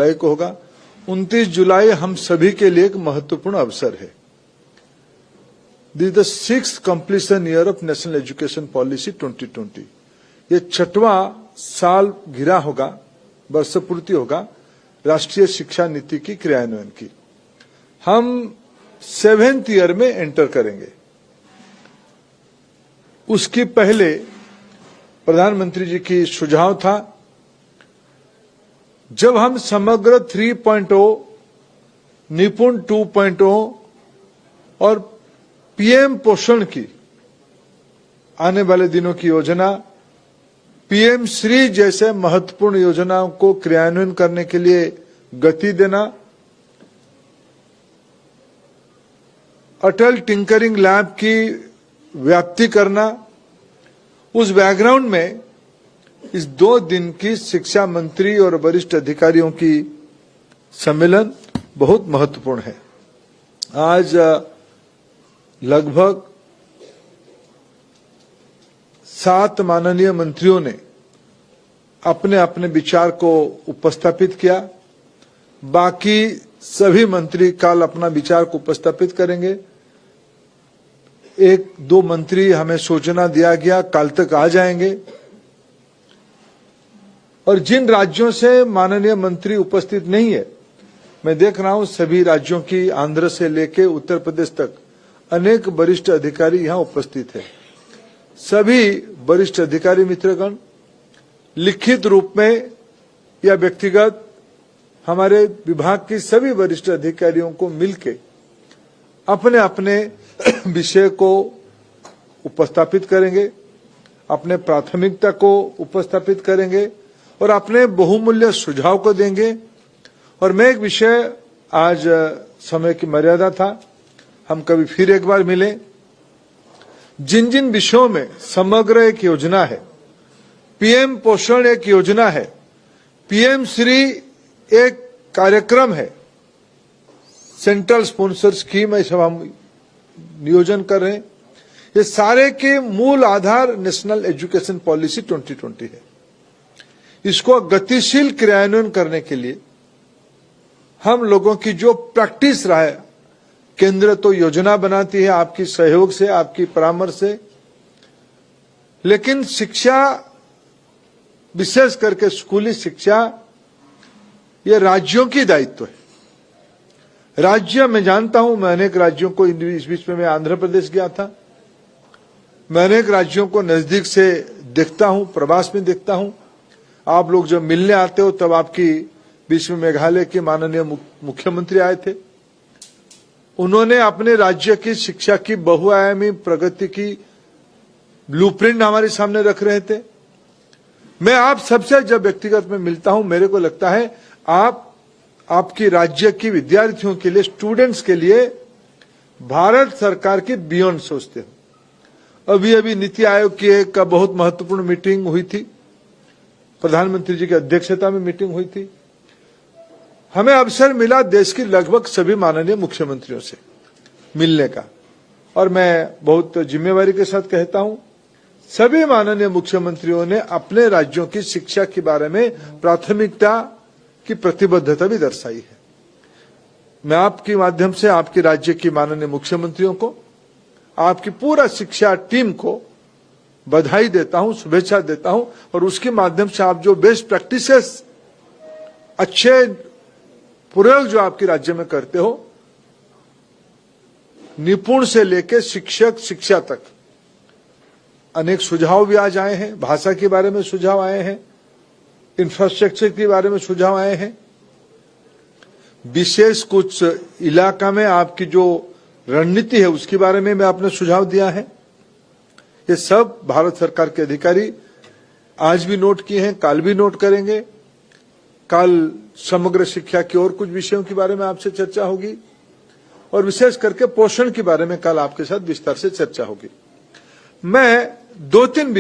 जुलाई को होगा। 29 जुलाई हम सभी के लिए एक महत्वपूर्ण अवसर है। This is the 6th completion year of national education policy 2020। ये 6वां साल घिरा होगा, वर्ष पूर्ति होगा राष्ट्रीय शिक्षा नीति की क्रियान्वयन की। हम 7th ईयर में एंटर करेंगे। उसकी पहले प्रधानमंत्री जी की सुझाव था, जब हम समग्र 3.0, निपुण 2.0 और पीएम पोषण की आने वाले दिनों की योजना, पीएम श्री जैसे महत्वपूर्ण योजनाओं को क्रियान्वयन करने के लिए गति देना, अटल टिंकरिंग लैब की व्याप्ति करना, उस बैकग्राउंड में इस 2 दिन की शिक्षा मंत्री और वरिष्ठ अधिकारियों की सम्मेलन बहुत महत्वपूर्ण है। आज लगभग 7 माननीय मंत्रियों ने अपने अपने विचार को उपस्थापित किया। बाकी सभी मंत्री कल अपना विचार को उपस्थापित करेंगे। 1-2 मंत्री हमें सूचना दिया गया कल तक आ जाएंगे। और जिन राज्यों से माननीय मंत्री उपस्थित नहीं है, मैं देख रहा हूं सभी राज्यों की, आंध्र से लेकर उत्तर प्रदेश तक अनेक वरिष्ठ अधिकारी यहां उपस्थित हैं। सभी वरिष्ठ अधिकारी मित्रगण लिखित रूप में या व्यक्तिगत हमारे विभाग के सभी वरिष्ठ अधिकारियों को मिलकर अपने अपने विषय को उपस्थापित करेंगे, अपने प्राथमिकता को उपस्थापित करेंगे और अपने बहुमूल्य सुझाव को देंगे। और मैं एक विषय, आज समय की मर्यादा था, हम कभी फिर एक बार मिलें। जिन जिन विषयों में समग्र एक योजना है, पीएम पोषण एक योजना है, पीएम श्री एक कार्यक्रम है, सेंट्रल स्पॉन्सर स्कीम है, सब हम नियोजन कर रहे हैं। ये सारे के मूल आधार नेशनल एजुकेशन पॉलिसी 2020 है। इसको गतिशील क्रियान्वयन करने के लिए हम लोगों की जो प्रैक्टिस रहा है, केंद्र तो योजना बनाती है आपकी सहयोग से, आपकी परामर्श से, लेकिन शिक्षा, विशेष करके स्कूली शिक्षा, ये राज्यों की दायित्व है। राज्य, मैं जानता हूं, मैं अनेक राज्यों को, इस बीच में मैं आंध्र प्रदेश गया था, मैं अनेक राज्यों को नजदीक से देखता हूं, प्रवास में देखता हूं। आप लोग जब मिलने आते हो तब आपकी बीच में मेघालय के माननीय मुख्यमंत्री आए थे। उन्होंने अपने राज्य की शिक्षा की बहुआयामी प्रगति की ब्लूप्रिंट हमारे सामने रख रहे थे। मैं आप सबसे जब व्यक्तिगत में मिलता हूं, मेरे को लगता है आपकी राज्य की विद्यार्थियों के लिए, स्टूडेंट्स के लिए भारत सरकार की बियॉन्ड सोचते हो। अभी नीति आयोग की एक बहुत महत्वपूर्ण मीटिंग हुई थी, प्रधानमंत्री जी की अध्यक्षता में मीटिंग हुई थी। हमें अवसर मिला देश की लगभग सभी माननीय मुख्यमंत्रियों से मिलने का, और मैं बहुत जिम्मेवारी के साथ कहता हूं, सभी माननीय मुख्यमंत्रियों ने अपने राज्यों की शिक्षा के बारे में प्राथमिकता की प्रतिबद्धता भी दर्शाई है। मैं आपके माध्यम से आपके राज्य की माननीय मुख्यमंत्रियों को, आपकी पूरा शिक्षा टीम को बधाई देता हूं, शुभेच्छा देता हूं। और उसके माध्यम से आप जो बेस्ट प्रैक्टिसेस, अच्छे प्रयोग जो आपके राज्य में करते हो, निपुण से लेकर शिक्षक, शिक्षा तक, अनेक सुझाव भी आज आए हैं। भाषा के बारे में सुझाव आए हैं, इंफ्रास्ट्रक्चर के बारे में सुझाव आए हैं, विशेष कुछ इलाका में आपकी जो रणनीति है उसके बारे में आपने सुझाव दिया है। ये सब भारत सरकार के अधिकारी आज भी नोट किए हैं, कल भी नोट करेंगे। कल समग्र शिक्षा के और कुछ विषयों के बारे में आपसे चर्चा होगी, और विशेष करके पोषण के बारे में कल आपके साथ विस्तार से चर्चा होगी। मैं 2-3